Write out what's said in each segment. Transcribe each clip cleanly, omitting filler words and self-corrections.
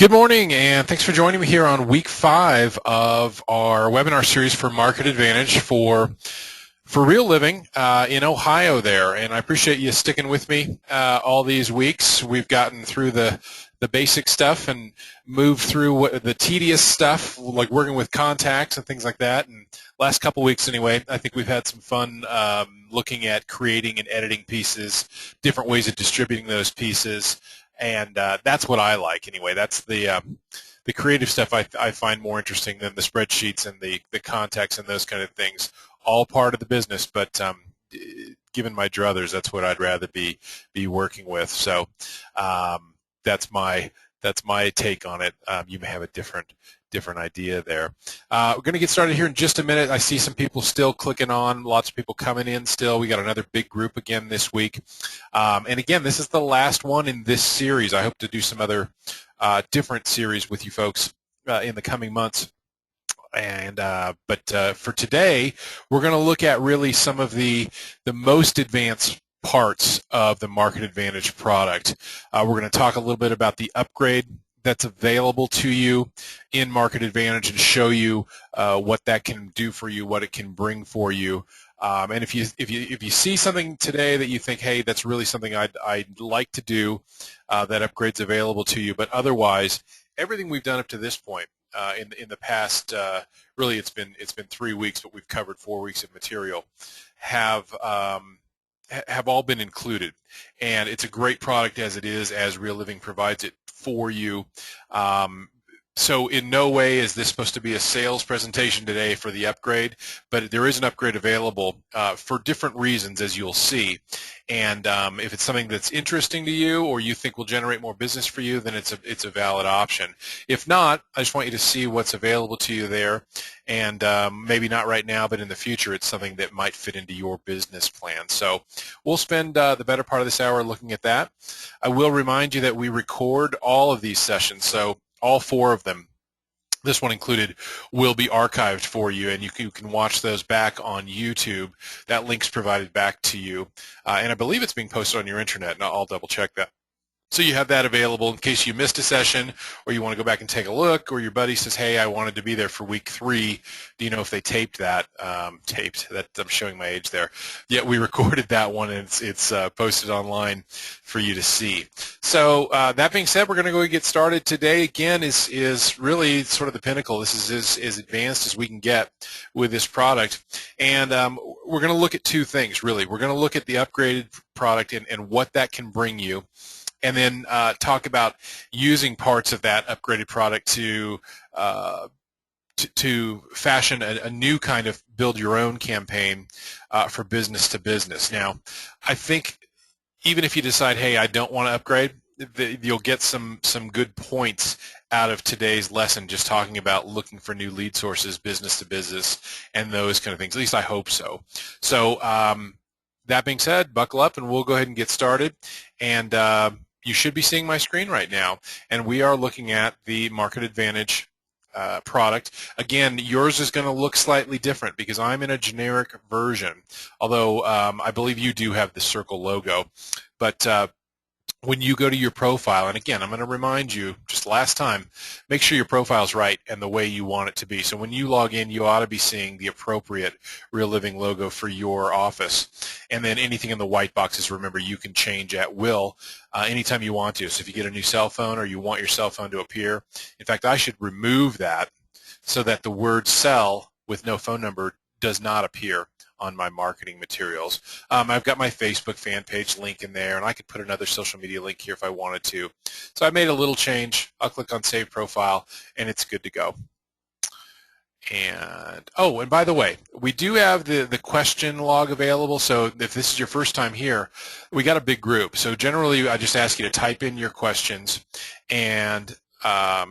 Good morning, and thanks for joining me here on week 5 of our webinar series for Market Advantage for real living in Ohio there. And I appreciate you sticking with me all these weeks. We've gotten through the basic stuff and moved through the tedious stuff, like working with contacts and things like that. And last couple weeks anyway, I think we've had some fun looking at creating and editing pieces, different ways of distributing those pieces. And that's what I like anyway. That's the creative stuff I find more interesting than the spreadsheets and the contacts and those kind of things. All part of the business, but given my druthers, that's what I'd rather be working with. So that's my take on it. You may have a different idea there. We're going to get started here in just a minute. I see some people still clicking on, lots of people coming in still. We got another big group again this week. And again, this is the last one in this series. I hope to do some other different series with you folks in the coming months. And but for today, we're going to look at really some of the most advanced parts of the Market Advantage product. We're going to talk a little bit about the upgrade that's available to you in Market Advantage and show you what that can do for you, what it can bring for you. And if you see something today that you think, hey, that's really something I'd like to do, that upgrade's available to you. But otherwise, everything we've done up to this point in the past, really it's been 3 weeks, but we've covered 4 weeks of material, have all been included. And it's a great product as it is, as Real Living provides it for you. So in no way is this supposed to be a sales presentation today for the upgrade, but there is an upgrade available for different reasons, as you'll see. And if it's something that's interesting to you or you think will generate more business for you, then it's a valid option. If not, I just want you to see what's available to you there. And maybe not right now, but in the future, it's something that might fit into your business plan. So we'll spend the better part of this hour looking at that. I will remind you that we record all of these sessions, so all 4 of them, this one included, will be archived for you, and you can watch those back on YouTube. That link's provided back to you, and I believe it's being posted on your internet, and I'll double check that. So you have that available in case you missed a session or you want to go back and take a look, or your buddy says, hey, I wanted to be there for week 3. Do you know if they taped that? I'm showing my age there. Yeah, we recorded that one, and it's posted online for you to see. So that being said, we're going to go and get started. Today, again, is really sort of the pinnacle. This is as advanced as we can get with this product. And we're going to look at 2 things, really. We're going to look at the upgraded product and what that can bring you, and then talk about using parts of that upgraded product to fashion a new kind of build your own campaign for business to business. Now, I think even if you decide, hey, I don't want to upgrade, you'll get some good points out of today's lesson, just talking about looking for new lead sources, business to business, and those kind of things. At least I hope so. So that being said, buckle up and we'll go ahead and get started. And you should be seeing my screen right now, and we are looking at the Market Advantage product. Again, yours is going to look slightly different because I'm in a generic version, although I believe you do have the circle logo. But when you go to your profile, and again, I'm going to remind you, just last time, make sure your profile's right and the way you want it to be. So when you log in, you ought to be seeing the appropriate Real Living logo for your office. And then anything in the white boxes, remember, you can change at will anytime you want to. So if you get a new cell phone or you want your cell phone to appear, in fact, I should remove that so that the word cell with no phone number does not appear on my marketing materials. I've got my Facebook fan page link in there, and I could put another social media link here if I wanted to. So I made a little change. I'll click on Save Profile, and it's good to go. And oh, and by the way, we do have the question log available. So if this is your first time here, we got a big group. So generally, I just ask you to type in your questions, and I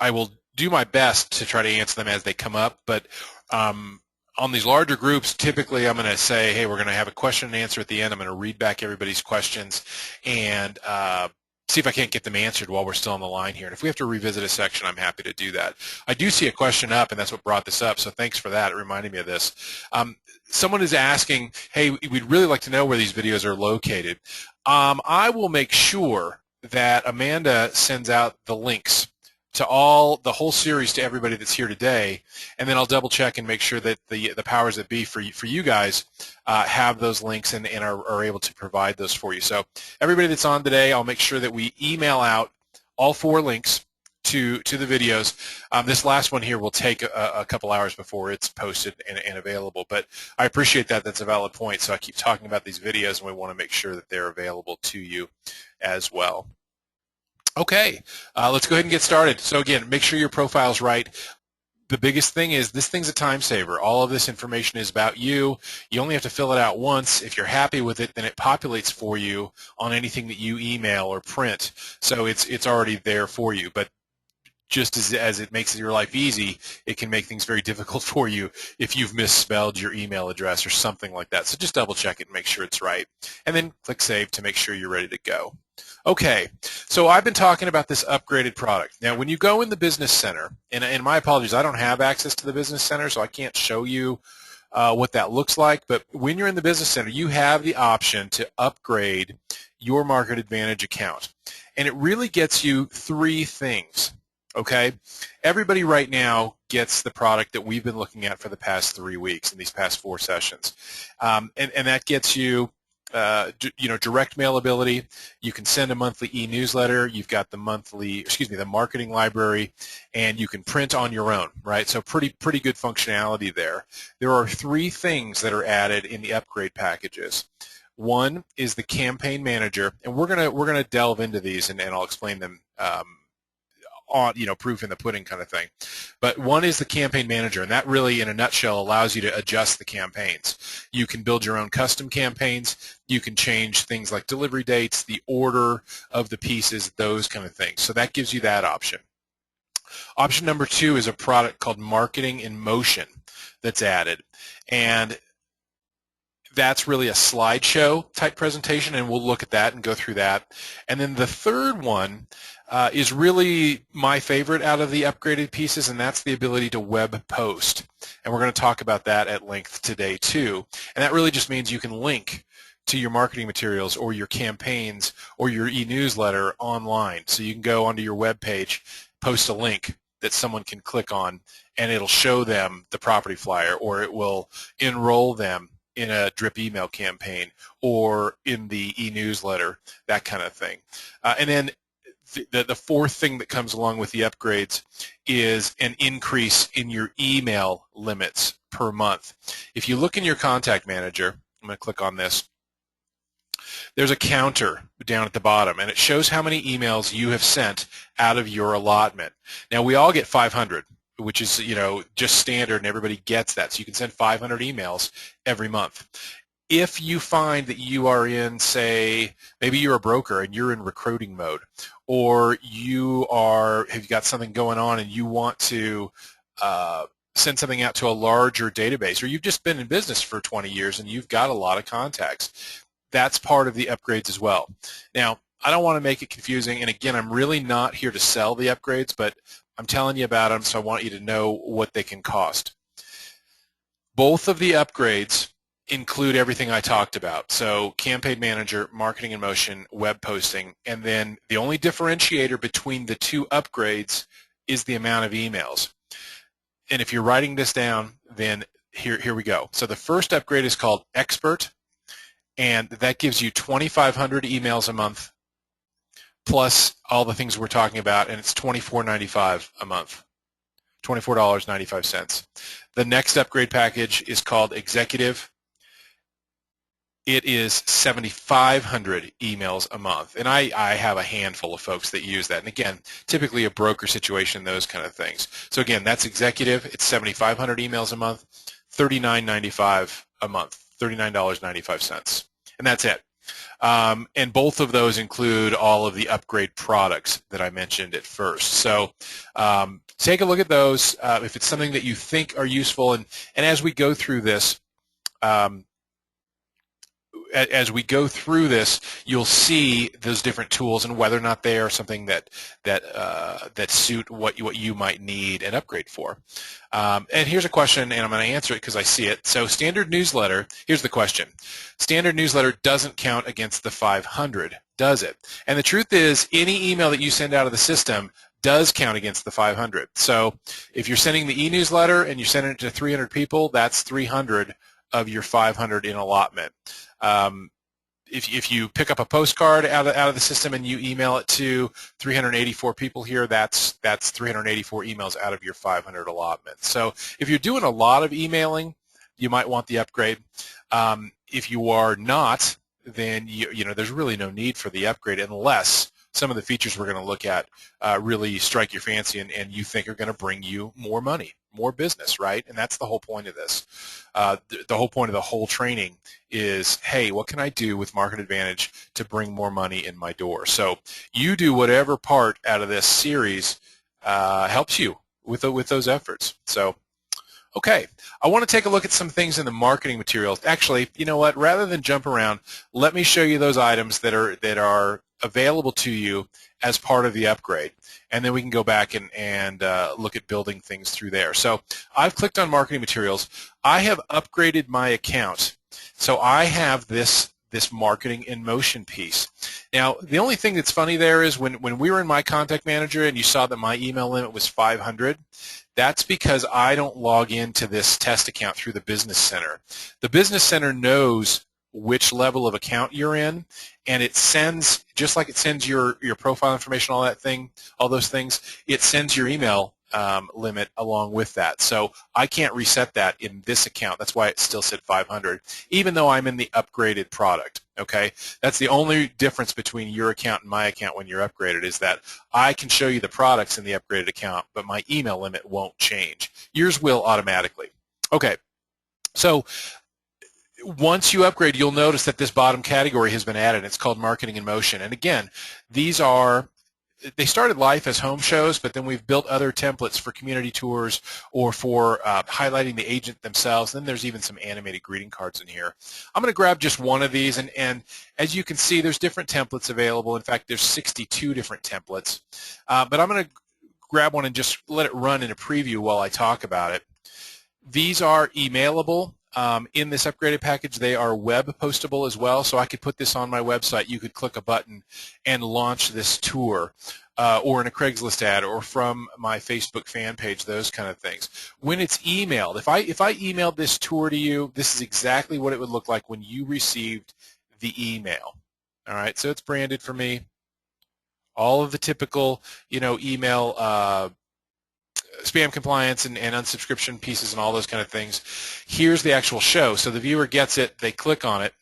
will do my best to try to answer them as they come up. But on these larger groups, typically I'm going to say, hey, we're going to have a question and answer at the end. I'm going to read back everybody's questions and see if I can't get them answered while we're still on the line here. And if we have to revisit a section, I'm happy to do that. I do see a question up, and that's what brought this up, so thanks for that. It reminded me of this. Someone is asking, hey, we'd really like to know where these videos are located. I will make sure that Amanda sends out the links to the whole series to everybody that's here today, and then I'll double check and make sure that the powers that be for you guys have those links and are able to provide those for you. So everybody that's on today, I'll make sure that we email out all 4 links to the videos. This last one here will take a couple hours before it's posted and available, but I appreciate that. That's a valid point. So I keep talking about these videos, and we want to make sure that they're available to you as well. Okay, let's go ahead and get started. So again, make sure your profile's right. The biggest thing is this thing's a time saver. All of this information is about you. You only have to fill it out once. If you're happy with it, then it populates for you on anything that you email or print. So it's already there for you. But just as it makes your life easy, it can make things very difficult for you if you've misspelled your email address or something like that. So just double check it and make sure it's right. And then click Save to make sure you're ready to go. Okay, so I've been talking about this upgraded product. Now, when you go in the Business Center, and my apologies, I don't have access to the Business Center, so I can't show you what that looks like, but when you're in the Business Center, you have the option to upgrade your MarketAdvantage account. And it really gets you 3 things, okay? Everybody right now gets the product that we've been looking at for the past 3 weeks in these past 4 sessions. And that gets you direct mail ability. You can send a monthly e-newsletter. You've got the the marketing library, and you can print on your own, right? So pretty good functionality there. There are 3 things that are added in the upgrade packages. One is the campaign manager, and we're gonna delve into these, and I'll explain them on proof in the pudding kind of thing. But one is the campaign manager, and that really in a nutshell allows you to adjust the campaigns. You can build your own custom campaigns. You can change things like delivery dates, the order of the pieces, those kind of things. So that gives you that option. Option number 2 is a product called Marketing in Motion that's added, and that's really a slideshow type presentation, and we'll look at that and go through that. And then the third one is really my favorite out of the upgraded pieces, and that's the ability to web post. And we're going to talk about that at length today too. And that really just means you can link to your marketing materials or your campaigns or your e-newsletter online. So you can go onto your web page, post a link that someone can click on, and it'll show them the property flyer, or it will enroll them in a drip email campaign or in the e-newsletter, that kind of thing. And then the fourth thing that comes along with the upgrades is an increase in your email limits per month. If you look in your contact manager, I'm going to click on this, there's a counter down at the bottom, and it shows how many emails you have sent out of your allotment. Now, we all get 500, which is just standard, and everybody gets that. So you can send 500 emails every month. If you find that you are in, say, maybe you're a broker and you're in recruiting mode, or have got something going on and you want to send something out to a larger database, or you've just been in business for 20 years and you've got a lot of contacts, that's part of the upgrades as well. Now, I don't want to make it confusing, and again, I'm really not here to sell the upgrades, but I'm telling you about them, so I want you to know what they can cost. Both of the upgrades include everything I talked about. So campaign manager, marketing in motion, web posting, and then the only differentiator between the 2 upgrades is the amount of emails. And if you're writing this down, then here we go. So the first upgrade is called Expert, and that gives you 2,500 emails a month plus all the things we're talking about, and it's $24.95 a month, $24.95. The next upgrade package is called Executive. It is 7,500 emails a month, and I have a handful of folks that use that. And again, typically a broker situation, those kind of things. So again, that's Executive. It's 7,500 emails a month, $39.95 a month, $39.95, and that's it. And both of those include all of the upgrade products that I mentioned at first. So take a look at those if it's something that you think are useful. And as we go through this, as we go through this, you'll see those different tools and whether or not they are something that suit what you might need an upgrade for. And here's a question, and I'm going to answer it because I see it. So standard newsletter, here's the question. Standard newsletter doesn't count against the 500, does it? And the truth is, any email that you send out of the system does count against the 500. So if you're sending the e-newsletter and you're sending it to 300 people, that's 300 of your 500 in allotment. If you pick up a postcard out of the system and you email it to 384 people here, that's 384 emails out of your 500 allotment. So if you're doing a lot of emailing, you might want the upgrade. If you are not, then you know there's really no need for the upgrade unless some of the features we're going to look at really strike your fancy and you think are going to bring you more money, more business, right? And that's the whole point of this. The whole point of the whole training is, hey, what can I do with MarketAdvantage to bring more money in my door? So you do whatever part out of this series helps you with those efforts. So, okay, I want to take a look at some things in the marketing materials. Actually, you know what? Rather than jump around, let me show you those items that are available to you as part of the upgrade, and then we can go back and look at building things through there. So I've clicked on marketing materials. I have upgraded my account, so I have this marketing in motion piece. Now, the only thing that's funny there is when we were in my contact manager and you saw that my email limit was 500, that's because I don't log into this test account through the Business Center. The Business Center knows which level of account you're in, and it sends, just like it sends your profile information, all those things, it sends your email limit along with that. So I can't reset that in this account. That's why it still said 500, even though I'm in the upgraded product. Okay, that's the only difference between your account and my account when you're upgraded, is that I can show you the products in the upgraded account, but my email limit won't change. Yours will automatically. Okay, so once you upgrade, you'll notice that this bottom category has been added. It's called Marketing in Motion. And again, they started life as home shows, but then we've built other templates for community tours or for highlighting the agent themselves. Then there's even some animated greeting cards in here. I'm going to grab just one of these, and as you can see, there's different templates available. In fact, there's 62 different templates. But I'm going to grab one and just let it run in a preview while I talk about it. These are emailable. In this upgraded package, they are web postable as well, so I could put this on my website. You could click a button and launch this tour, or in a Craigslist ad, or from my Facebook fan page, those kind of things. When it's emailed, if I emailed this tour to you, this is exactly what it would look like when you received the email. All right, so it's branded for me. All of the typical, email spam compliance and unsubscription pieces and all those kind of things. Here's the actual show. So the viewer gets it, they click on it,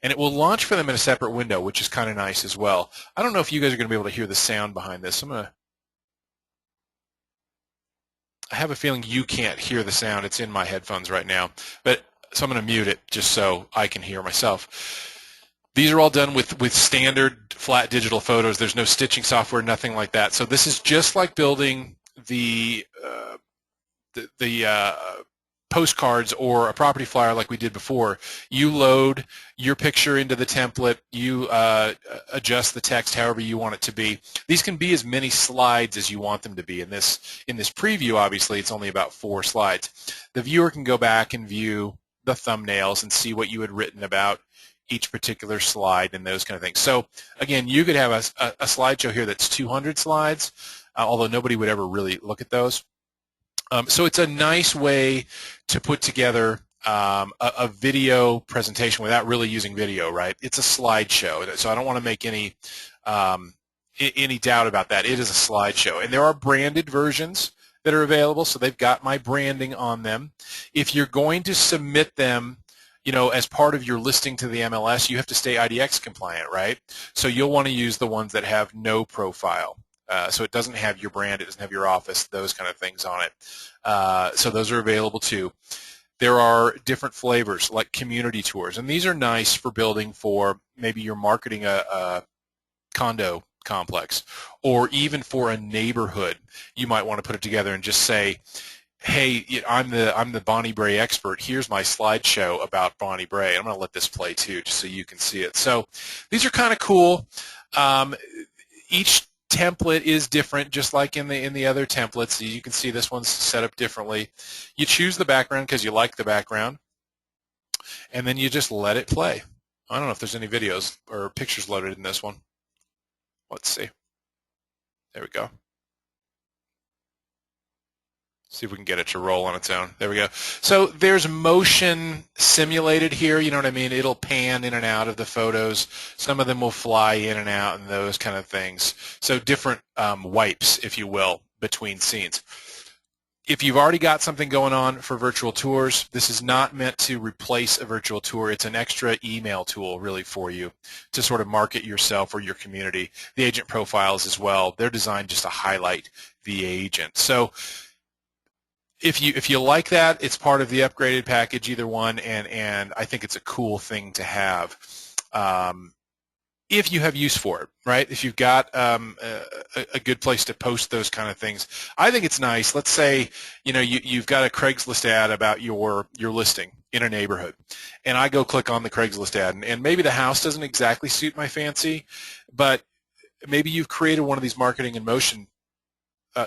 and it will launch for them in a separate window, which is kind of nice as well. I don't know if you guys are going to be able to hear the sound behind this. I have a feeling you can't hear the sound. It's in my headphones right now. So I'm going to mute it just so I can hear myself. These are all done with standard flat digital photos. There's no stitching software, nothing like that. So this is just like building the postcards or a property flyer like we did before. You load your picture into the template. You adjust the text however you want it to be. These can be as many slides as you want them to be. In this preview, obviously, it's only about 4 slides. The viewer can go back and view the thumbnails and see what you had written about each particular slide and those kind of things. So again, you could have a slideshow here that's 200 slides, although nobody would ever really look at those. So it's a nice way to put together a video presentation without really using video, right? It's a slideshow, so I don't want to make any doubt about that. It is a slideshow, and there are branded versions that are available, so they've got my branding on them. If you're going to submit them, as part of your listing to the MLS, you have to stay IDX compliant, right? So you'll want to use the ones that have no profile. So it doesn't have your brand, it doesn't have your office, those kind of things on it. So those are available too. There are different flavors like community tours, and these are nice for building for maybe you're marketing a condo complex, or even for a neighborhood. You might want to put it together and just say, hey, I'm the Bonnie Bray expert. Here's my slideshow about Bonnie Bray. I'm going to let this play too, just so you can see it. So these are kind of cool. Um, each template is different, just like in the other templates. You can see this one's set up differently. You choose the background because you like the background, and then you just let it play. I don't know if there's any videos or pictures loaded in this one. Let's see. There we go. See if we can get it to roll on its own. There we go. So there's motion simulated here. You know what I mean? It'll pan in and out of the photos. Some of them will fly in and out and those kind of things. So different wipes, if you will, between scenes. If you've already got something going on for virtual tours, this is not meant to replace a virtual tour. It's an extra email tool really for you to sort of market yourself or your community. The agent profiles as well, they're designed just to highlight the agent. So if you like that, it's part of the upgraded package, either one, and I think it's a cool thing to have. If you have use for it, right? If you've got a good place to post those kind of things, I think it's nice. Let's say you've got a Craigslist ad about your listing in a neighborhood, and I go click on the Craigslist ad, and maybe the house doesn't exactly suit my fancy, but maybe you've created one of these marketing in motion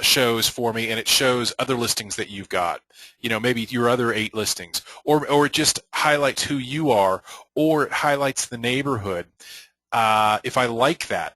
shows for me, and it shows other listings that you've got, maybe your other 8 listings, or it just highlights who you are, or it highlights the neighborhood. If I like that,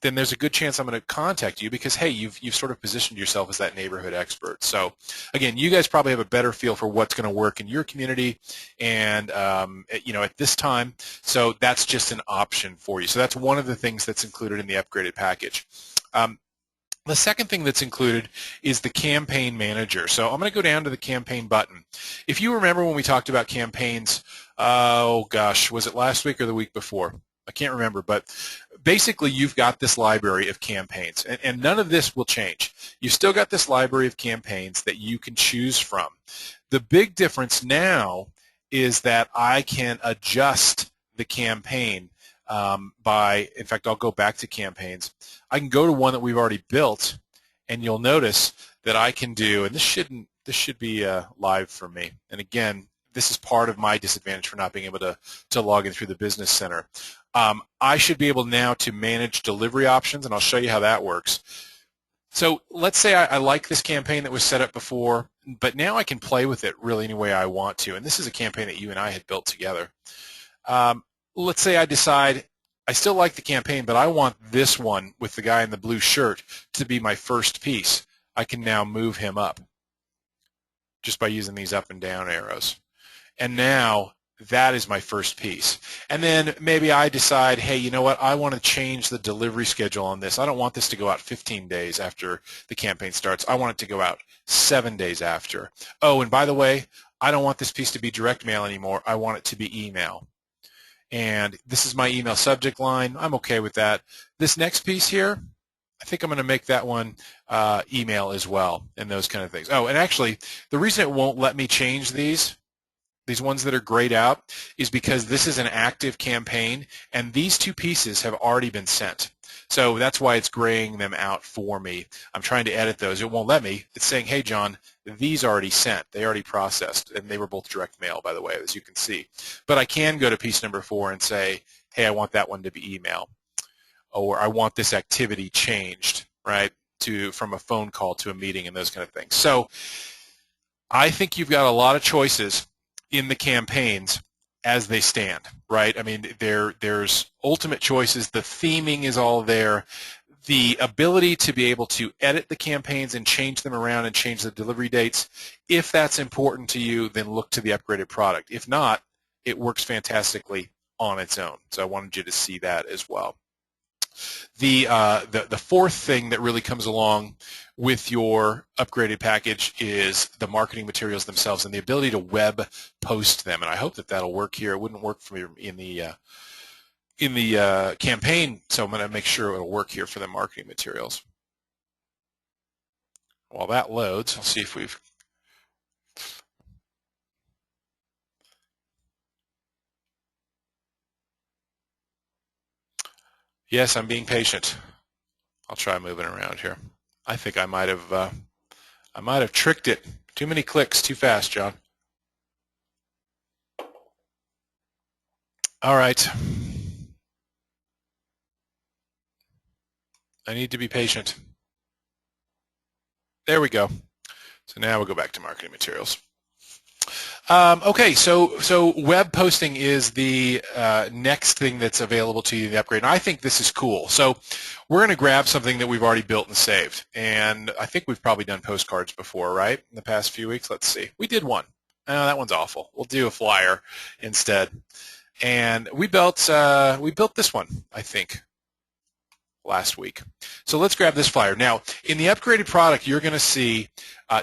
then there's a good chance I'm going to contact you because, hey, you've sort of positioned yourself as that neighborhood expert. So again, you guys probably have a better feel for what's going to work in your community and at this time. So that's just an option for you. So that's one of the things that's included in the upgraded package. The second thing that's included is the campaign manager. So I'm going to go down to the campaign button. If you remember when we talked about campaigns, oh gosh, was it last week or the week before? I can't remember, but basically you've got this library of campaigns, and none of this will change. You've still got this library of campaigns that you can choose from. The big difference now is that I can adjust the campaign in fact, I'll go back to campaigns. I can go to one that we've already built, and you'll notice that I can do, and this should be live for me. And again, this is part of my disadvantage for not being able to log in through the Business Center. I should be able now to manage delivery options, and I'll show you how that works. So let's say I like this campaign that was set up before, but now I can play with it really any way I want to. And this is a campaign that you and I had built together. Let's say I decide I still like the campaign, but I want this one with the guy in the blue shirt to be my first piece. I can now move him up just by using these up and down arrows. And now that is my first piece. And then maybe I decide, hey, you know what? I want to change the delivery schedule on this. I don't want this to go out 15 days after the campaign starts. I want it to go out 7 days after. Oh, and by the way, I don't want this piece to be direct mail anymore. I want it to be email. And this is my email subject line. I'm okay with that. This next piece here, I think I'm going to make that one email as well, and those kind of things. Oh, and actually, the reason it won't let me change these ones that are grayed out, is because this is an active campaign, and these 2 pieces have already been sent. So that's why it's graying them out for me. I'm trying to edit those. It won't let me. It's saying, hey, John, these already sent. They already processed, and they were both direct mail, by the way, as you can see. But I can go to piece number 4 and say, hey, I want that one to be email, or I want this activity changed, right, from a phone call to a meeting and those kind of things. So I think you've got a lot of choices in the campaigns as they stand, right? I mean, there's ultimate choices. The theming is all there. The ability to be able to edit the campaigns and change them around and change the delivery dates, if that's important to you, then look to the upgraded product. If not, it works fantastically on its own. So I wanted you to see that as well. The fourth thing that really comes along with your upgraded package is the marketing materials themselves and the ability to web post them. And I hope that that'll work here. It wouldn't work for me in the campaign, so I'm going to make sure it'll work here for the marketing materials. While that loads, I'll see if we've... Yes, I'm being patient. I'll try moving around here. I think I might have tricked it Too many clicks, too fast, John. All right. I need to be patient. There we go. So now we'll go back to marketing materials. Okay, so web posting is the next thing that's available to you in the upgrade, and I think this is cool. So we're going to grab something that we've already built and saved, and I think we've probably done postcards before, right, in the past few weeks? Let's see. We did one. Oh, that one's awful. We'll do a flyer instead. And we built this one, I think, last week. So let's grab this flyer. Now, in the upgraded product, you're going to see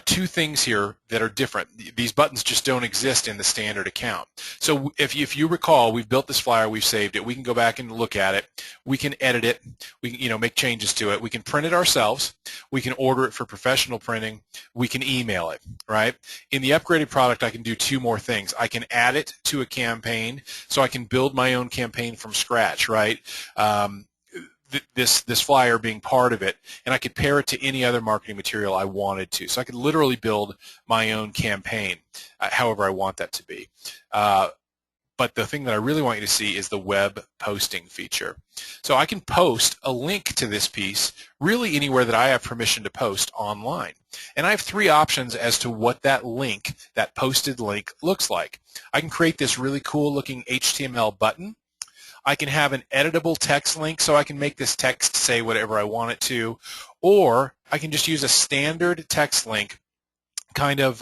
two things here that are different. These buttons just don't exist in the standard account. So if you recall, we've built this flyer, we've saved it. We can go back and look at it. We can edit it. We can make changes to it. We can print it ourselves. We can order it for professional printing. We can email it, right? In the upgraded product, I can do two more things. I can add it to a campaign, so I can build my own campaign from scratch, right? This flyer being part of it, and I could pair it to any other marketing material I wanted to. So I could literally build my own campaign, however I want that to be. But the thing that I really want you to see is the web posting feature. So I can post a link to this piece really anywhere that I have permission to post online. And I have three options as to what that link, that posted link, looks like. I can create this really cool looking HTML button. I can have an editable text link, so I can make this text say whatever I want it to, or I can just use a standard text link kind of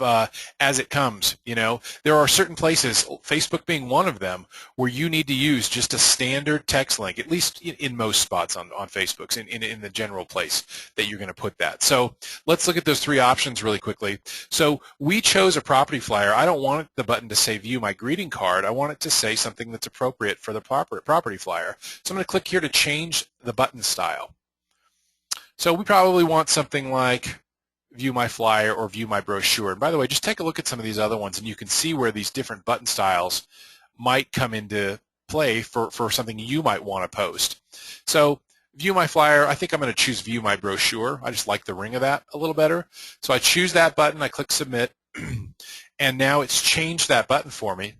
as it comes. There are certain places, Facebook being one of them, where you need to use just a standard text link, at least in most spots on Facebook, in the general place that you're going to put that. So let's look at those three options really quickly. So we chose a property flyer. I don't want the button to say view my greeting card. I want it to say something that's appropriate for the property flyer. So I'm going to click here to change the button style. So we probably want something like view my flyer or view my brochure. And by the way, just take a look at some of these other ones, and you can see where these different button styles might come into play for something you might want to post. So view my flyer, I think I'm going to choose view my brochure. I just like the ring of that a little better. So I choose that button, I click submit, and now it's changed that button for me.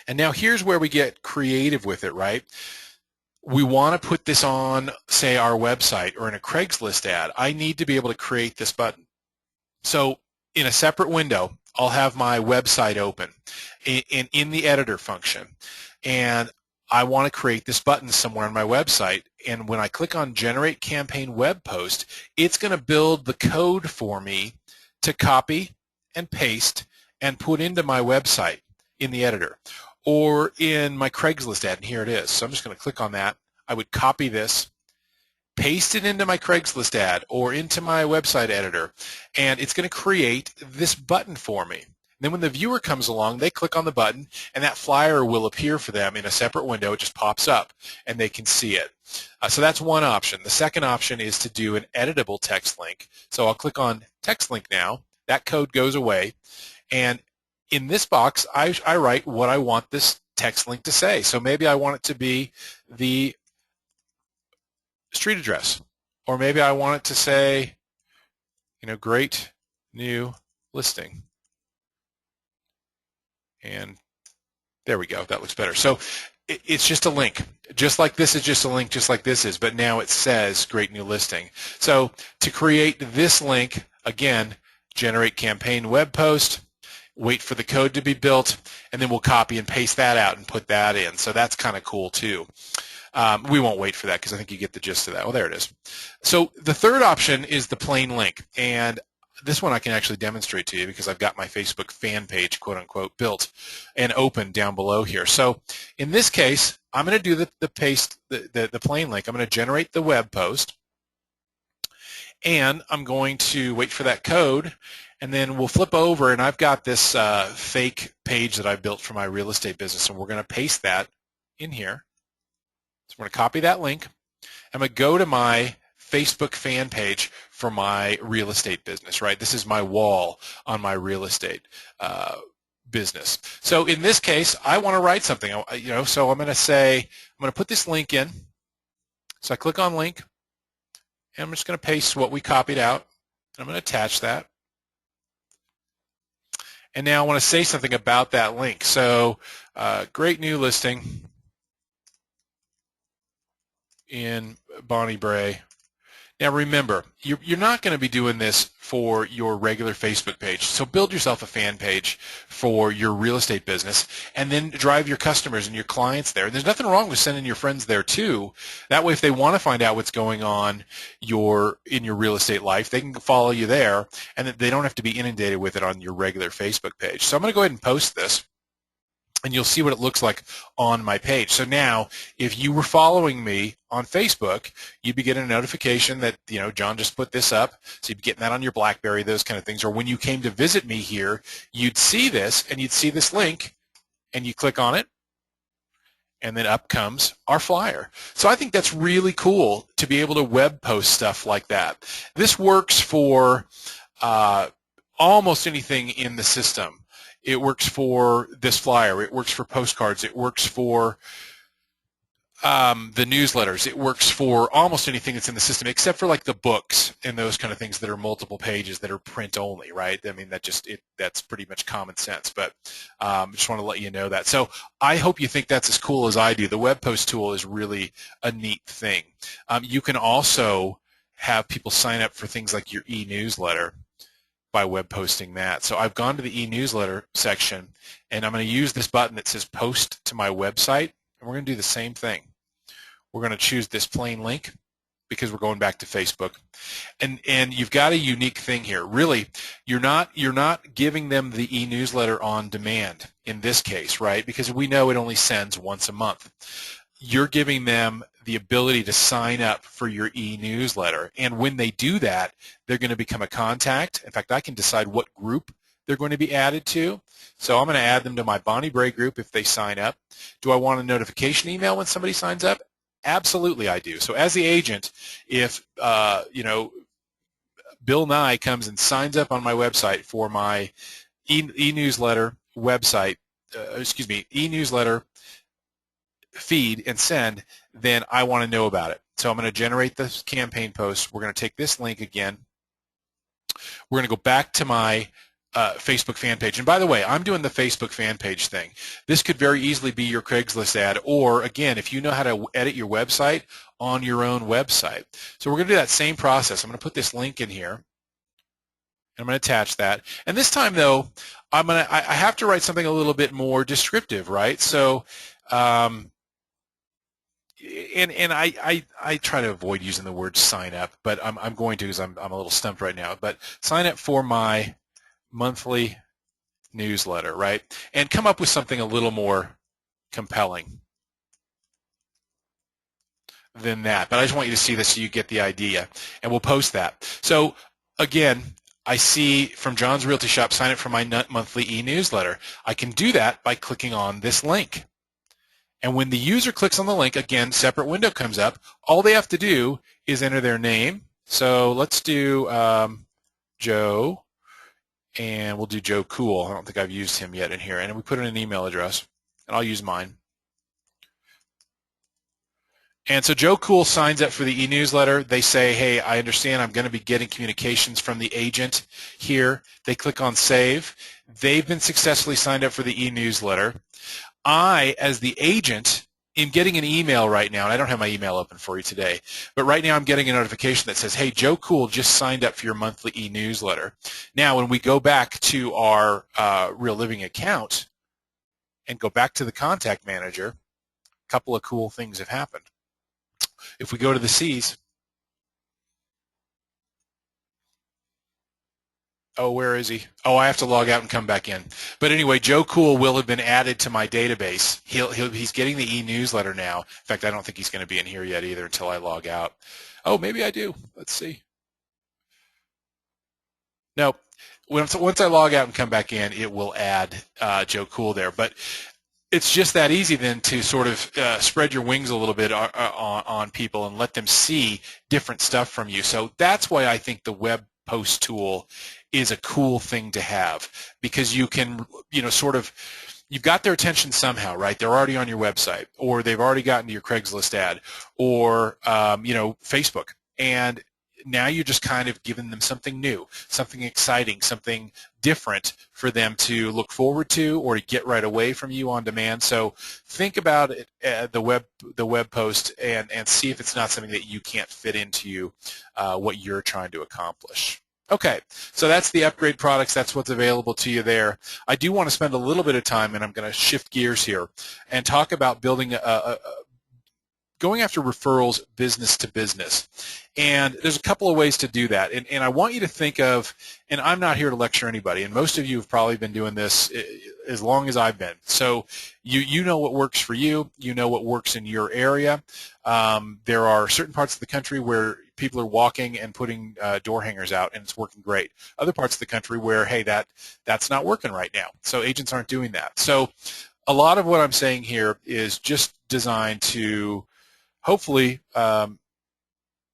And now here's where we get creative with it, right? We want to put this on, say, our website or in a Craigslist ad. I need to be able to create this button. So in a separate window, I'll have my website open in the editor function. And I want to create this button somewhere on my website. And when I click on Generate Campaign Web Post, it's going to build the code for me to copy and paste and put into my website in the editor, or in my Craigslist ad, and here it is. So I'm just going to click on that. I would copy this, paste it into my Craigslist ad or into my website editor, and it's going to create this button for me. And then when the viewer comes along, they click on the button, and that flyer will appear for them in a separate window. It just pops up, and they can see it. So that's one option. The second option is to do an editable text link. So I'll click on text link now. That code goes away, and in this box, I write what I want this text link to say. So maybe I want it to be the street address, or maybe I want it to say, great new listing. And there we go. That looks better. So it's just a link, just like this is just a link, just like this is, but now it says great new listing. So to create this link, again, generate campaign web post, wait for the code to be built, and then we'll copy and paste that out and put that in. So that's kind of cool too. We won't wait for that because I think you get the gist of that. Oh, there it is. So the third option is the plain link, and this one I can actually demonstrate to you because I've got my Facebook fan page, quote unquote, built and open down below here. So in this case, I'm going to do the plain link. I'm going to generate the web post, and I'm going to wait for that code. And then we'll flip over, and I've got this fake page that I built for my real estate business, and we're going to paste that in here. So I'm going to copy that link. I'm going to go to my Facebook fan page for my real estate business, right? This is my wall on my real estate business. So in this case, I want to write something, so I'm going to put this link in. So I click on link, and I'm just going to paste what we copied out. I'm going to attach that. And now I want to say something about that link. So great new listing in Bonnie Bray. Now remember, you're not going to be doing this for your regular Facebook page. So build yourself a fan page for your real estate business and then drive your customers and your clients there. And there's nothing wrong with sending your friends there too. That way if they want to find out what's going on in your real estate life, they can follow you there and they don't have to be inundated with it on your regular Facebook page. So I'm going to go ahead and post this, and you'll see what it looks like on my page. So now, if you were following me on Facebook, you'd be getting a notification that, John just put this up. So you'd be getting that on your BlackBerry, those kind of things. Or when you came to visit me here, you'd see this, and you'd see this link, and you click on it, and then up comes our flyer. So I think that's really cool to be able to web post stuff like that. This works for almost anything in the system. It works for this flyer. It works for postcards. It works for the newsletters. It works for almost anything that's in the system, except for like the books and those kind of things that are multiple pages that are print only, right? I mean, that's pretty much common sense. But just want to let you know that. So I hope you think that's as cool as I do. The web post tool is really a neat thing. You can also have people sign up for things like your e-newsletter by web posting that. So I've gone to the e-newsletter section, and I'm going to use this button that says post to my website, and we're going to do the same thing. We're going to choose this plain link because we're going back to Facebook. And you've got a unique thing here. Really, you're not giving them the e-newsletter on demand in this case, right? Because we know it only sends once a month. You're giving them the ability to sign up for your e-newsletter. And when they do that, they're going to become a contact. In fact, I can decide what group they're going to be added to. So I'm going to add them to my Bonnie Bray group if they sign up. Do I want a notification email when somebody signs up? Absolutely I do. So as the agent, if Bill Nye comes and signs up on my website for my e-newsletter website, e-newsletter feed and send, then I want to know about it. So I'm going to generate this campaign post. We're going to take this link again. We're going to go back to my Facebook fan page. And by the way, I'm doing the Facebook fan page thing. This could very easily be your Craigslist ad, or again, if you know how to edit your website, on your own website. So we're going to do that same process. I'm going to put this link in here. I'm going to attach that. And this time, though, I have to write something a little bit more descriptive, right? So I try to avoid using the word sign up, but I'm going to because I'm a little stumped right now. But sign up for my monthly newsletter, right? And come up with something a little more compelling than that. But I just want you to see this so you get the idea. And we'll post that. So again, I see from John's Realty Shop, sign up for my monthly e-newsletter. I can do that by clicking on this link. And when the user clicks on the link, again, separate window comes up. All they have to do is enter their name. So let's do Joe, and we'll do Joe Cool. I don't think I've used him yet in here. And we put in an email address, and I'll use mine. And so Joe Cool signs up for the e-newsletter. They say, hey, I understand I'm going to be getting communications from the agent here. They click on Save. They've been successfully signed up for the e-newsletter. I, as the agent, am getting an email right now, and I don't have my email open for you today, but right now I'm getting a notification that says, hey, Joe Cool just signed up for your monthly e-newsletter. Now, when we go back to our Real Living account and go back to the Contact Manager, a couple of cool things have happened. If we go to the C's, oh, where is he? Oh, I have to log out and come back in. But anyway, Joe Cool will have been added to my database. He's getting the e-newsletter now. In fact, I don't think he's going to be in here yet either until I log out. Oh, maybe I do. Let's see. No, once I log out and come back in, it will add Joe Cool there. But it's just that easy then to sort of spread your wings a little bit on people and let them see different stuff from you. So that's why I think the web post tool is a cool thing to have, because you can, sort of, you've got their attention somehow, right? They're already on your website, or they've already gotten to your Craigslist ad, or, Facebook. And now you're just kind of giving them something new, something exciting, something different for them to look forward to or to get right away from you on demand. So think about it, the web post, and see if it's not something that you can't fit into what you're trying to accomplish. Okay, so that's the upgrade products. That's what's available to you there. I do want to spend a little bit of time, and I'm going to shift gears here and talk about building going after referrals business to business. And there's a couple of ways to do that. And I want you to think of, and I'm not here to lecture anybody, and most of you have probably been doing this as long as I've been. So you know what works for you. You know what works in your area. There are certain parts of the country where people are walking and putting door hangers out, and it's working great. Other parts of the country where, hey, that's not working right now. So agents aren't doing that. So a lot of what I'm saying here is just designed to hopefully, I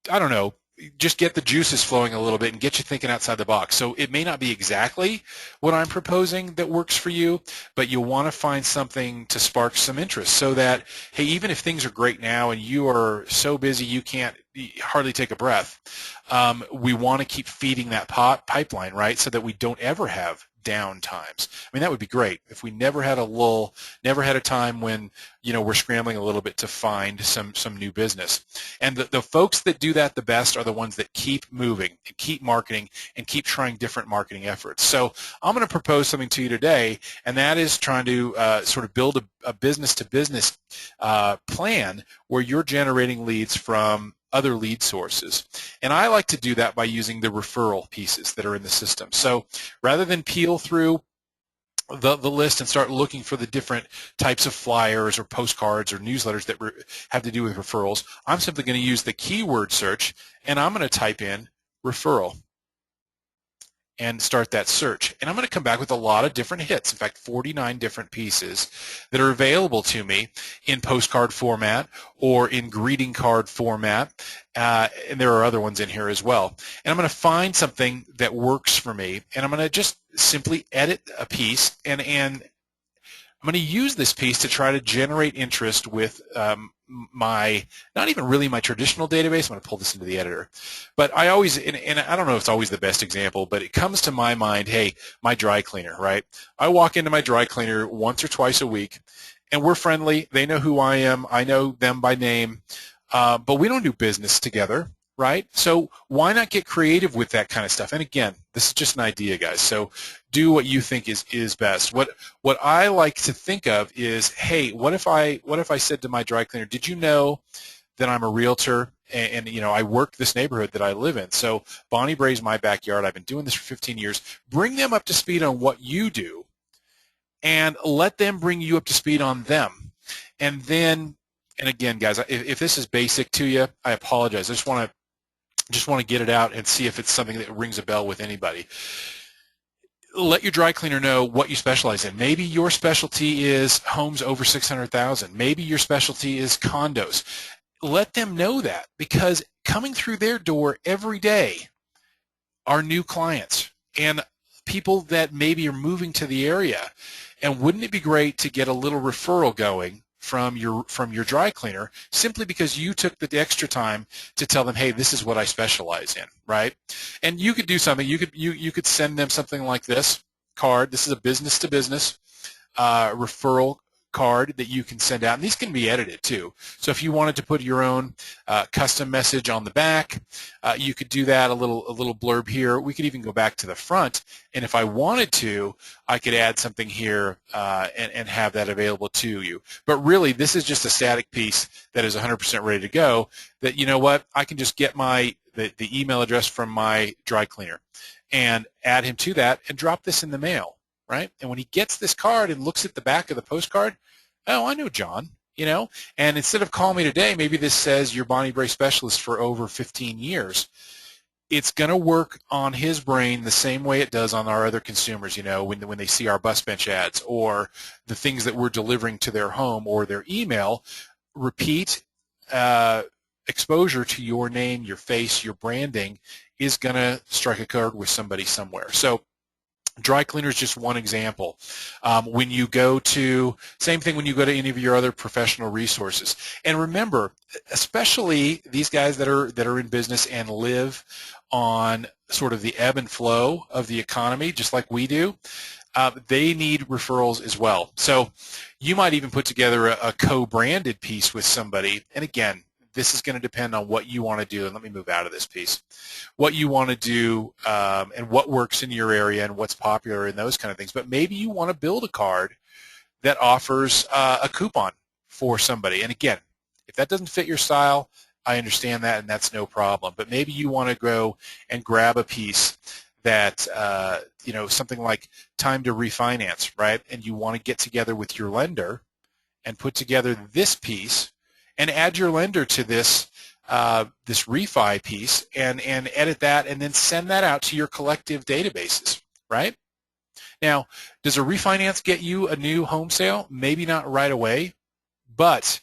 don't know, just get the juices flowing a little bit and get you thinking outside the box. So it may not be exactly what I'm proposing that works for you, but you'll want to find something to spark some interest so that, hey, even if things are great now and you are so busy you can't hardly take a breath, we want to keep feeding that pipeline, right, so that we don't ever have down times. I mean, that would be great if we never had a lull, never had a time when, we're scrambling a little bit to find some new business. And the folks that do that the best are the ones that keep moving and keep marketing and keep trying different marketing efforts. So I'm going to propose something to you today, and that is trying to sort of build a business-to-business plan where you're generating leads from other lead sources. And I like to do that by using the referral pieces that are in the system. So rather than peel through the list and start looking for the different types of flyers or postcards or newsletters that have to do with referrals, I'm simply going to use the keyword search, and I'm going to type in referral and start that search. And I'm going to come back with a lot of different hits, in fact 49 different pieces that are available to me in postcard format or in greeting card format, and there are other ones in here as well. And I'm going to find something that works for me, and I'm going to just simply edit a piece, and I'm going to use this piece to try to generate interest with not even really my traditional database. I'm going to pull this into the editor. But I always, and I don't know if it's always the best example, but it comes to my mind, hey, my dry cleaner, right? I walk into my dry cleaner once or twice a week, and we're friendly. They know who I am. I know them by name. But we don't do business together, right? So why not get creative with that kind of stuff? And again, this is just an idea, guys. So do what you think is best. What I like to think of is, hey, what if I said to my dry cleaner, did you know that I'm a realtor and I work this neighborhood that I live in? So Bonnie Brae's my backyard. I've been doing this for 15 years. Bring them up to speed on what you do, and let them bring you up to speed on them. And then, and again, guys, if this is basic to you, I apologize. I just want to get it out and see if it's something that rings a bell with anybody. Let your dry cleaner know what you specialize in. Maybe your specialty is homes over 600,000. Maybe your specialty is condos. Let them know that, because coming through their door every day are new clients and people that maybe are moving to the area. And wouldn't it be great to get a little referral going from your dry cleaner, simply because you took the extra time to tell them, hey, this is what I specialize in, right? And you could do something. You could send them something like this card. This is a business-to-business referral card that you can send out, and these can be edited too. So if you wanted to put your own custom message on the back, you could do that. A little blurb here. We could even go back to the front, and if I wanted to, I could add something here and have that available to you. But really, this is just a static piece that is 100% ready to go. That, you know what, I can just get the email address from my dry cleaner and add him to that and drop this in the mail, right? And when he gets this card and looks at the back of the postcard, oh, I know John, and instead of call me today, maybe this says you're Bonnie Brae specialist for over 15 years. It's going to work on his brain the same way it does on our other consumers, when they see our bus bench ads or the things that we're delivering to their home or their email. Repeat exposure to your name, your face, your branding is going to strike a chord with somebody somewhere. So Dry cleaner is just one example. When you go to, same thing when you go to any of your other professional resources. And remember, especially these guys that are in business and live on sort of the ebb and flow of the economy, just like we do, they need referrals as well. So you might even put together a co-branded piece with somebody. And again, this is going to depend on what you want to do. And let me move out of this piece. What you want to do and what works in your area and what's popular and those kind of things. But maybe you want to build a card that offers a coupon for somebody. And again, if that doesn't fit your style, I understand that, and that's no problem. But maybe you want to go and grab a piece that, something like time to refinance, right? And you want to get together with your lender and put together this piece and add your lender to this this refi piece and edit that and then send that out to your collective databases, right? Now, does a refinance get you a new home sale? Maybe not right away, but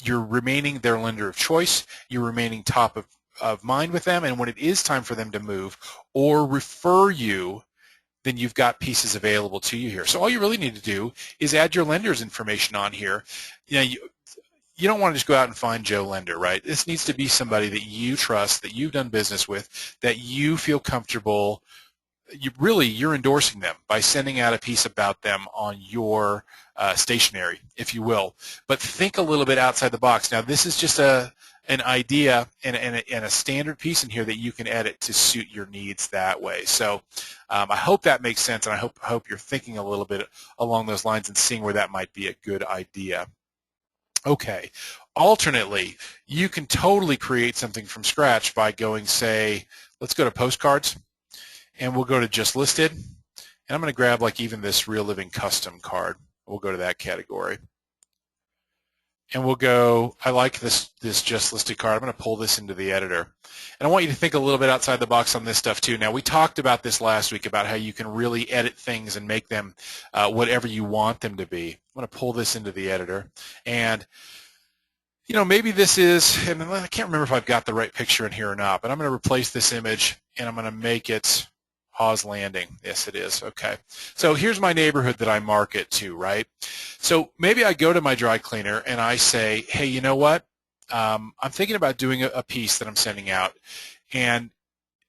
you're remaining their lender of choice. You're remaining top of mind with them, and when it is time for them to move or refer you, then you've got pieces available to you here. So all you really need to do is add your lender's information on here. You don't want to just go out and find Joe Lender, right? This needs to be somebody that you trust, that you've done business with, that you feel comfortable. You're endorsing them by sending out a piece about them on your stationery, if you will. But think a little bit outside the box. Now, this is just an idea and a standard piece in here that you can edit to suit your needs that way. So I hope that makes sense, and I hope you're thinking a little bit along those lines and seeing where that might be a good idea. Okay. Alternately, you can totally create something from scratch by going, say, let's go to postcards, and we'll go to just listed, and I'm going to grab like even this Real Living custom card. We'll go to that category. And we'll go, I like this just listed card. I'm going to pull this into the editor. And I want you to think a little bit outside the box on this stuff too. Now, we talked about this last week about how you can really edit things and make them whatever you want them to be. I'm going to pull this into the editor. And, maybe this is, and I can't remember if I've got the right picture in here or not, but I'm going to replace this image and I'm going to make it Hawes Landing. Yes, it is. Okay. So here's my neighborhood that I market to, right? So maybe I go to my dry cleaner and I say, hey, you know what? I'm thinking about doing a piece that I'm sending out, and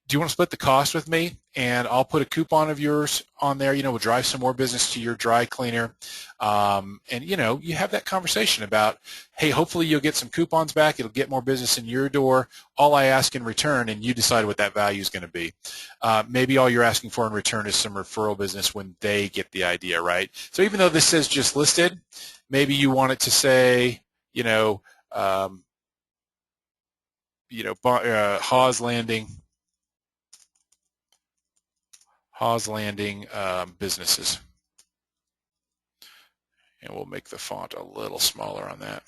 do you want to split the cost with me? And I'll put a coupon of yours on there. We'll drive some more business to your dry cleaner. And, you have that conversation about, hey, hopefully you'll get some coupons back. It'll get more business in your door. All I ask in return, and you decide what that value is going to be. Maybe all you're asking for in return is some referral business when they get the idea, right? So even though this says just listed, maybe you want it to say, Hawes Landing businesses. And we'll make the font a little smaller on that.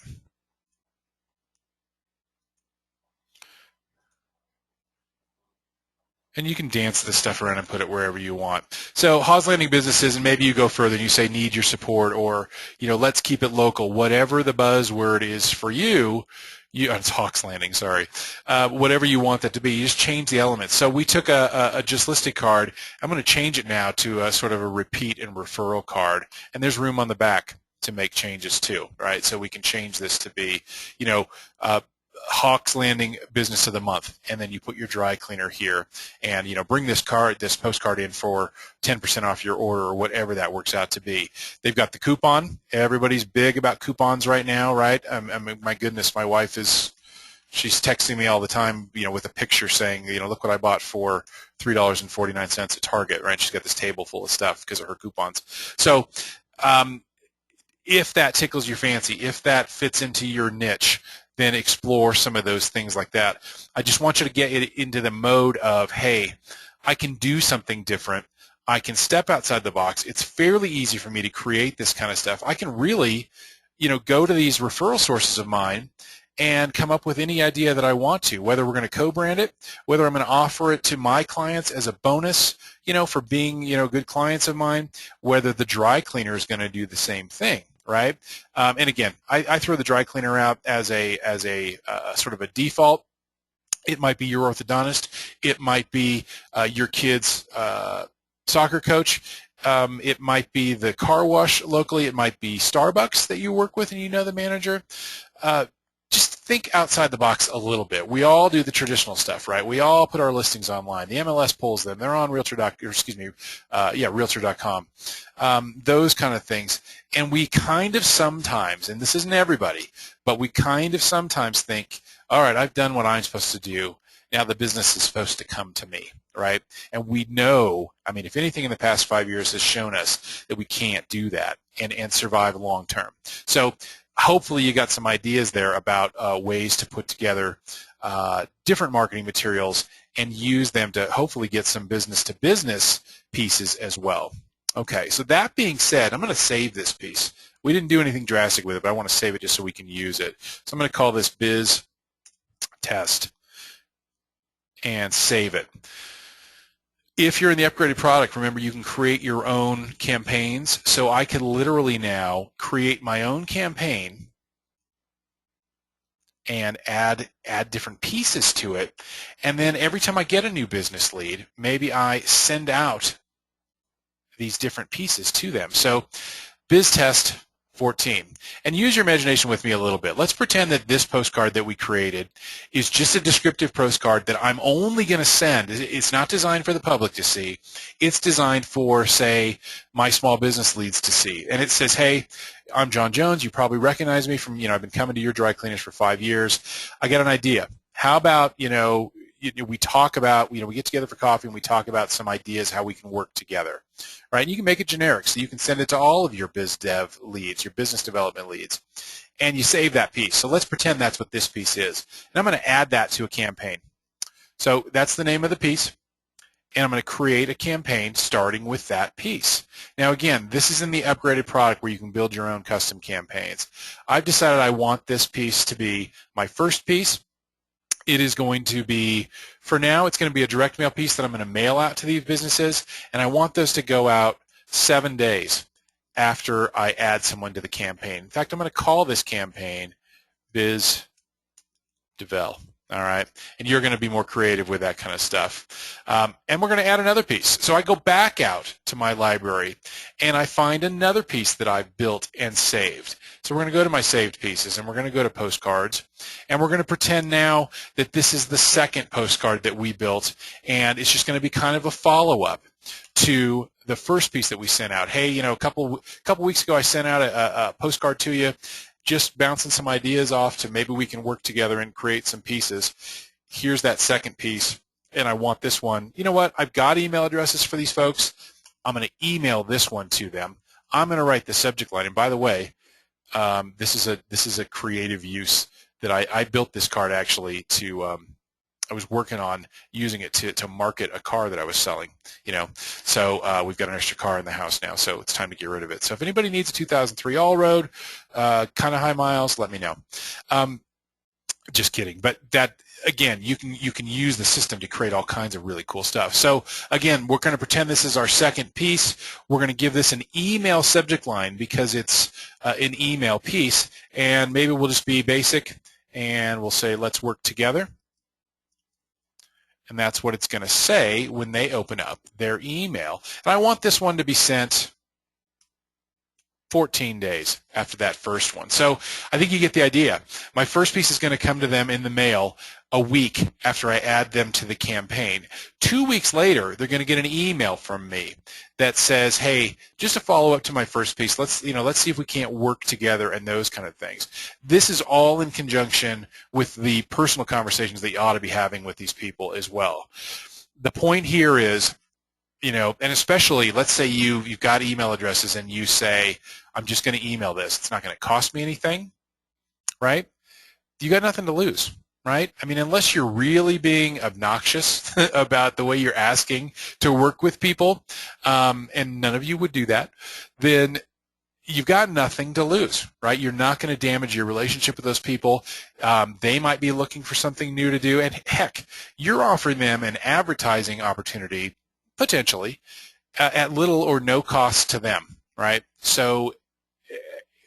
And you can dance this stuff around and put it wherever you want. So Hawes Landing businesses, and maybe you go further and you say need your support, or let's keep it local. Whatever the buzzword is for you, it's Hawks Landing, sorry. Whatever you want that to be, you just change the elements. So we took a just listed card. I'm going to change it now to a sort of a repeat and referral card, and there's room on the back to make changes too, right? So we can change this to be, Hawks Landing Business of the Month, and then you put your dry cleaner here, and bring this postcard in for 10% off your order, or whatever that works out to be. They've got the coupon. Everybody's big about coupons right now, right? My goodness, my wife she's texting me all the time, with a picture saying, look what I bought for $3.49 at Target, right? She's got this table full of stuff because of her coupons. So if that tickles your fancy, if that fits into your niche, then explore some of those things like that. I just want you to get it into the mode of, hey, I can do something different. I can step outside the box. It's fairly easy for me to create this kind of stuff. I can really, go to these referral sources of mine and come up with any idea that I want to, whether we're going to co-brand it, whether I'm going to offer it to my clients as a bonus, for being, good clients of mine, whether the dry cleaner is going to do the same thing. Right, and again, I throw the dry cleaner out as a sort of a default. It might be your orthodontist. It might be your kid's soccer coach. It might be the car wash locally. It might be Starbucks that you work with and you know the manager. Just think outside the box a little bit. We all do the traditional stuff, right? We all put our listings online. The MLS pulls them. They're on Realtor.com. Those kind of things. And we kind of sometimes, and this isn't everybody, but we kind of sometimes think, all right, I've done what I'm supposed to do. Now the business is supposed to come to me, right? And we know, I mean, if anything in the past 5 years has shown us that we can't do that and survive long term. So hopefully you got some ideas there about ways to put together different marketing materials and use them to hopefully get some business-to-business pieces as well. Okay, so that being said, I'm going to save this piece. We didn't do anything drastic with it, but I want to save it just so we can use it. So I'm going to call this Biz Test and save it. If you're in the upgraded product, remember you can create your own campaigns. So I can literally now create my own campaign and add different pieces to it. And then every time I get a new business lead, maybe I send out these different pieces to them. So Biz Test 14. And use your imagination with me a little bit. Let's pretend that this postcard that we created is just a descriptive postcard that I'm only going to send. It's not designed for the public to see. It's designed for, say, my small business leads to see. And it says, hey, I'm John Jones. You probably recognize me from, I've been coming to your dry cleaners for 5 years. I got an idea. How about, we talk about, we get together for coffee and we talk about some ideas how we can work together, right? And you can make it generic, so you can send it to all of your biz dev leads, your business development leads, and you save that piece. So let's pretend that's what this piece is. And I'm going to add that to a campaign. So that's the name of the piece, and I'm going to create a campaign starting with that piece. Now again, this is in the upgraded product where you can build your own custom campaigns. I've decided I want this piece to be my first piece. It is going to be, for now, it's going to be a direct mail piece that I'm going to mail out to these businesses, and I want those to go out 7 days after I add someone to the campaign. In fact, I'm going to call this campaign Biz Devel. All right, and you're going to be more creative with that kind of stuff. And we're going to add another piece. So I go back out to my library, and I find another piece that I've built and saved. So we're going to go to my saved pieces, and we're going to go to postcards, and we're going to pretend now that this is the second postcard that we built, and it's just going to be kind of a follow-up to the first piece that we sent out. Hey, a couple weeks ago I sent out a postcard to you, just bouncing some ideas off to maybe we can work together and create some pieces. Here's that second piece, and I want this one. You know what? I've got email addresses for these folks. I'm going to email this one to them. I'm going to write the subject line. And by the way, this is a creative use that I built this card actually to. I was working on using it to market a car that I was selling, So we've got an extra car in the house now, so it's time to get rid of it. So if anybody needs a 2003 all-road, kind of high miles, let me know. Just kidding. But that, again, you can use the system to create all kinds of really cool stuff. So again, we're going to pretend this is our second piece. We're going to give this an email subject line because it's an email piece, and maybe we'll just be basic, and we'll say, let's work together. And that's what it's going to say when they open up their email. And I want this one to be sent 14 days after that first one. So I think you get the idea. My first piece is going to come to them in the mail a week after I add them to the campaign. 2 weeks later, they're going to get an email from me that says, hey, just a follow-up to my first piece. Let's see if we can't work together and those kind of things. This is all in conjunction with the personal conversations that you ought to be having with these people as well. The point here is, and especially, let's say you've got email addresses and you say, I'm just going to email this. It's not going to cost me anything, right? You got nothing to lose, right? I mean, unless you're really being obnoxious about the way you're asking to work with people, and none of you would do that, then you've got nothing to lose, right? You're not going to damage your relationship with those people. They might be looking for something new to do, and heck, you're offering them an advertising opportunity potentially at little or no cost to them, right? So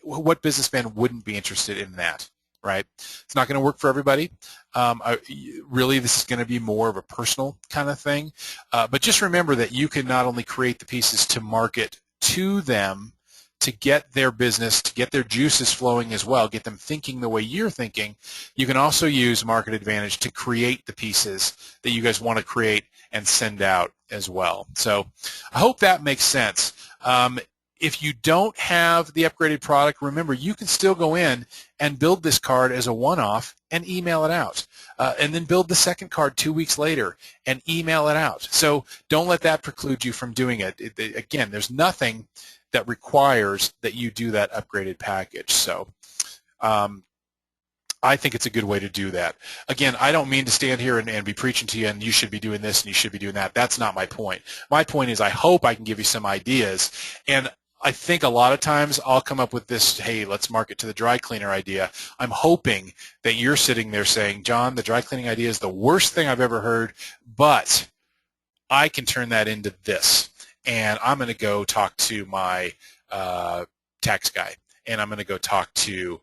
what businessman wouldn't be interested in that, right? It's not going to work for everybody. Really, this is going to be more of a personal kind of thing. But just remember that you can not only create the pieces to market to them, to get their business, to get their juices flowing as well, get them thinking the way you're thinking. You can also use MarketAdvantage to create the pieces that you guys want to create and send out as well. So I hope that makes sense. If you don't have the upgraded product, remember you can still go in and build this card as a one-off and email it out. And then build the second card 2 weeks later and email it out. So don't let that preclude you from doing it. Again, there's nothing that requires that you do that upgraded package. So I think it's a good way to do that. Again, I don't mean to stand here and be preaching to you and you should be doing this and you should be doing that. That's not my point. My point is I hope I can give you some ideas. And I think a lot of times I'll come up with this, hey, let's market to the dry cleaner idea. I'm hoping that you're sitting there saying, John, the dry cleaning idea is the worst thing I've ever heard, but I can turn that into this. And I'm going to go talk to my tax guy, and I'm going to go talk to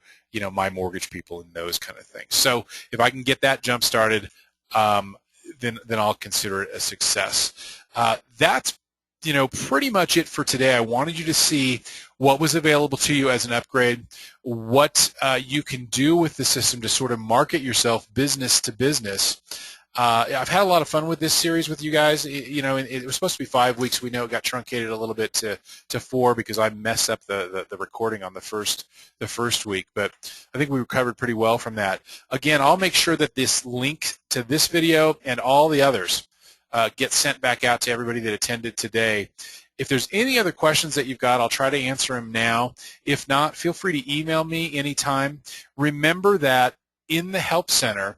my mortgage people and those kind of things. So if I can get that jump started, then I'll consider it a success. That's pretty much it for today. I wanted you to see what was available to you as an upgrade, what you can do with the system to sort of market yourself business to business. I've had a lot of fun with this series with you guys. It was supposed to be 5 weeks. We know it got truncated a little bit to 4 because I messed up the recording on the first week. But I think we recovered pretty well from that. Again, I'll make sure that this link to this video and all the others get sent back out to everybody that attended today. If there's any other questions that you've got, I'll try to answer them now. If not, feel free to email me anytime. Remember that in the Help Center,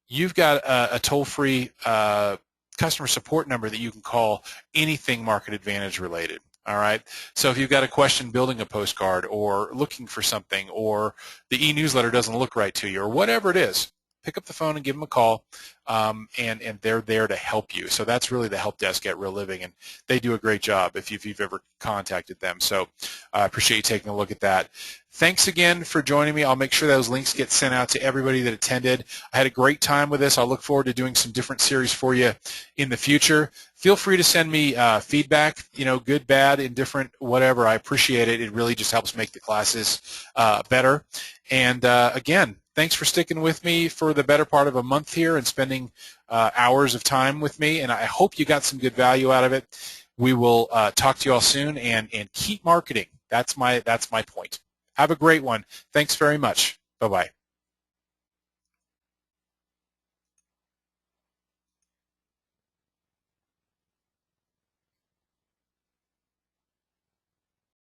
you've got a toll-free customer support number that you can call anything MarketAdvantage related. All right. So if you've got a question building a postcard or looking for something or the e-newsletter doesn't look right to you or whatever it is, pick up the phone and give them a call, and they're there to help you. So that's really the help desk at Real Living, and they do a great job if you've ever contacted them. So I appreciate you taking a look at that. Thanks again for joining me. I'll make sure those links get sent out to everybody that attended. I had a great time with this. I'll look forward to doing some different series for you in the future. Feel free to send me feedback, good, bad, indifferent, whatever. I appreciate it. It really just helps make the classes better. And again, thanks for sticking with me for the better part of a month here and spending hours of time with me. And I hope you got some good value out of it. We will talk to you all soon and keep marketing. That's my point. Have a great one. Thanks very much. Bye-bye.